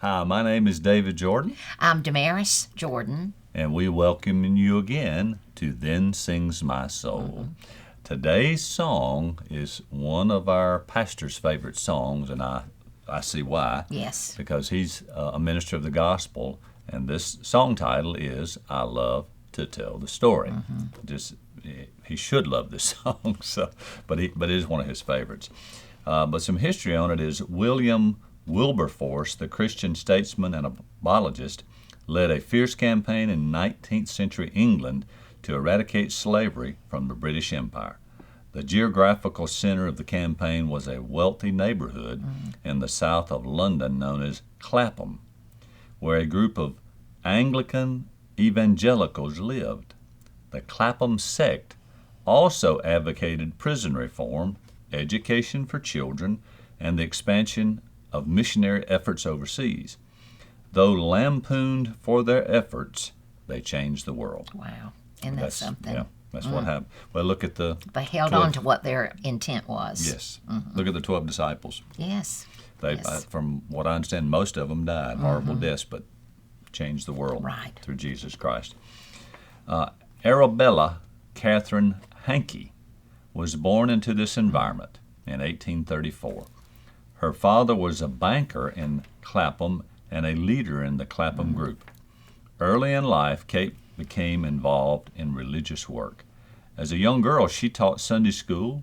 Hi, my name is David Jordan, I'm Damaris Jordan. and we welcome you again to Then Sings My Soul. Today's song is one of our pastor's favorite songs, and I see why. Yes. Because he's a minister of the gospel, and this song title is I Love to Tell the Story. Just he should love this song, but it is one of his favorites. But some history on it is William Wilberforce, the Christian statesman and apologist, led a fierce campaign in 19th century England to eradicate slavery from the British Empire. The geographical center of the campaign was a wealthy neighborhood in the south of London known as Clapham, where a group of Anglican evangelicals lived. The Clapham sect also advocated prison reform, education for children, and the expansion of missionary efforts overseas. Though lampooned for their efforts, they changed the world. Wow. Isn't that something? Yeah, that's what happened. Well, look at the... They held 12, on to what their intent was. Yes. Look at the 12 disciples. Yes. They, Yes. from what I understand, most of them died horrible deaths, but changed the world Right. through Jesus Christ. Arabella Catherine Hankey was born into this environment in 1834. Her father was a banker in Clapham and a leader in the Clapham group. Early in life, Kate became involved in religious work. As a young girl, she taught Sunday school,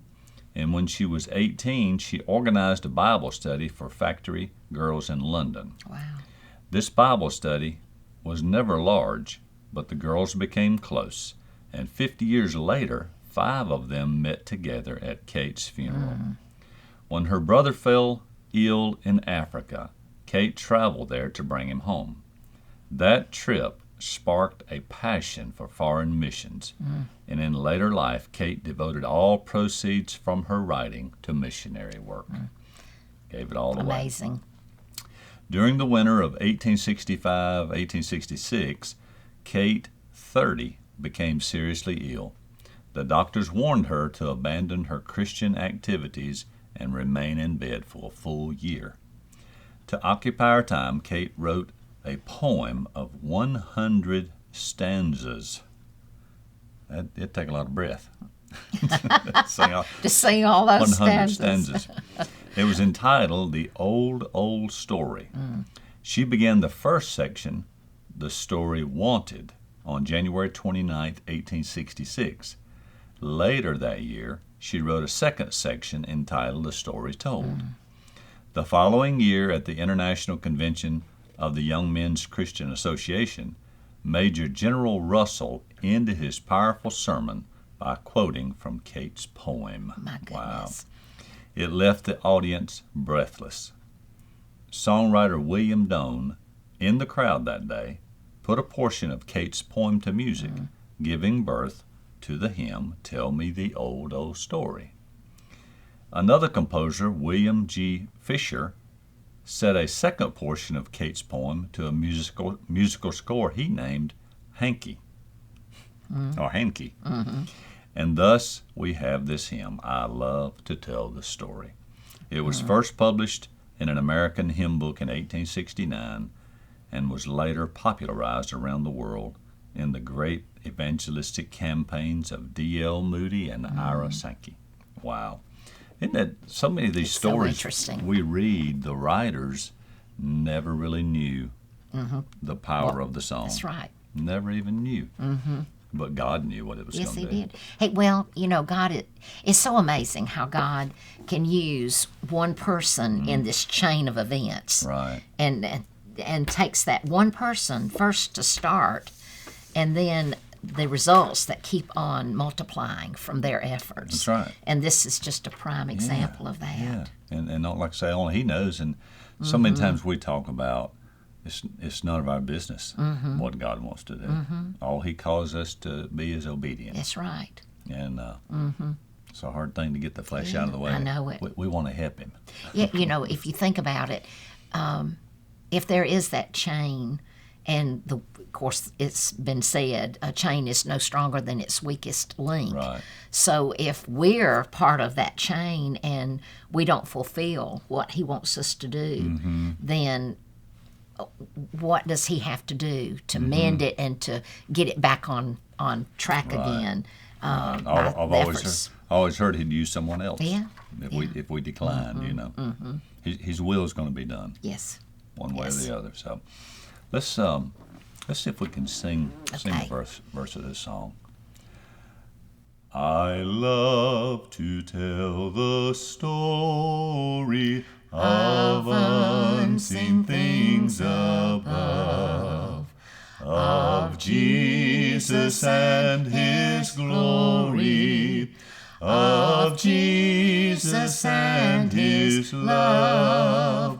and when she was 18, she organized a Bible study for factory girls in London. Wow. This Bible study was never large, but the girls became close, and 50 years later, 5 of them met together at Kate's funeral. When her brother fell ill in Africa, Kate traveled there to bring him home. That trip sparked a passion for foreign missions, and in later life, Kate devoted all proceeds from her writing to missionary work. Gave it all away. Amazing. During the winter of 1865-1866, Kate, 30, became seriously ill. The doctors warned her to abandon her Christian activities and remain in bed for a full year. To occupy her time, Kate wrote a poem of 100 stanzas. It'd take a lot of breath. To sing all those 100 stanzas. It was entitled The Old Story. She began the first section, The Story Wanted, on January 29, 1866. Later that year, she wrote a second section entitled The Story Told. The following year, at the International Convention of the Young Men's Christian Association, Major General Russell ended his powerful sermon by quoting from Kate's poem. My goodness. Wow. It left the audience breathless. Songwriter William Doane, in the crowd that day, put a portion of Kate's poem to music, giving birth to the hymn, Tell Me the Old Story. Another composer, William G. Fisher, set a second portion of Kate's poem to a musical score he named Hankey, or Hankey. And thus we have this hymn, I Love to Tell the Story. It was first published in an American hymn book in 1869 and was later popularized around the world in the great evangelistic campaigns of D.L. Moody and Ira Sankey. Wow. Isn't that so many of these stories interesting. we read, the writers never really knew the power of the song. That's right. Never even knew. But God knew what it was Yes, going he to do. did. Hey, well, God, it's so amazing how God can use one person in this chain of events. Right. And takes that one person first to start, and then the results that keep on multiplying from their efforts. That's right. And this is just a prime example of that. Yeah. And not like I say, only He knows. And so many times we talk about it's none of our business what God wants to do. All He calls us to be is obedient. That's right. And it's a hard thing to get the flesh out of the way. I know it. We want to help Him. Yeah, if you think about it, if there is that chain, and of course it's been said, a chain is no stronger than its weakest link. Right. So if we're part of that chain and we don't fulfill what He wants us to do, then what does he have to do to mend it and to get it back on track again. I've by the always efforts. always heard he'd use someone else. Yeah, If we declined, you know, his will is going to be done Yes. one way Yes. or the other. So let's see if we can sing Okay. a verse of this song. I love to tell the story of unseen things above, of Jesus and his glory, of Jesus and his love.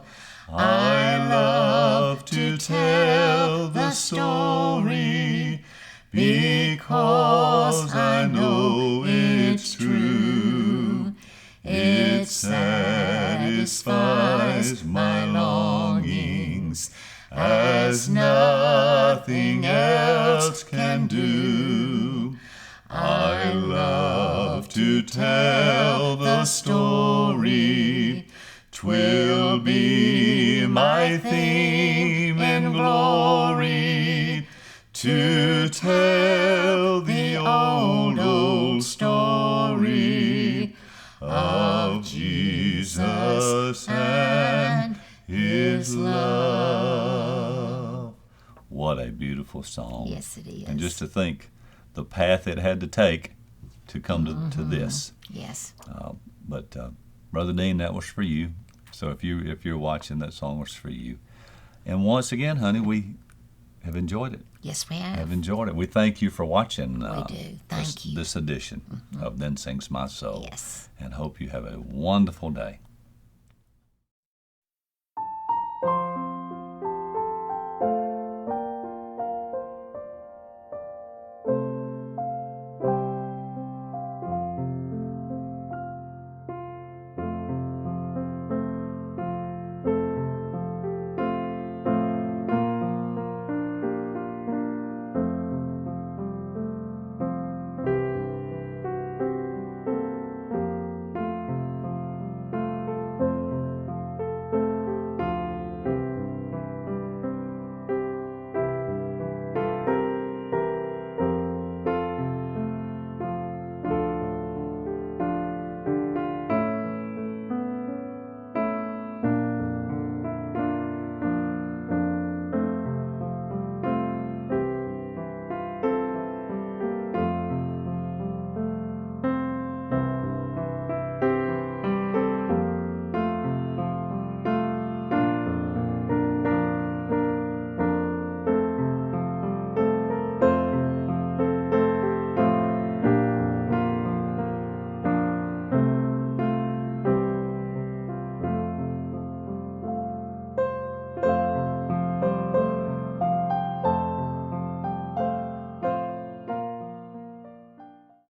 I love to tell the story because I know it's true. It satisfies my longings as nothing else can do. I love to tell the story. 'Twill be my theme in glory to tell the old story of Jesus and his love. What a beautiful song. Yes, it is. And just to think the path it had to take to come to this. Yes. But Brother Dean, that was for you. So if you're watching, that song was for you. And once again, honey, we have enjoyed it. Yes, we have. Enjoyed it. We thank you for watching. We do. Thank you. This edition of Then Sings My Soul. Yes. And hope you have a wonderful day.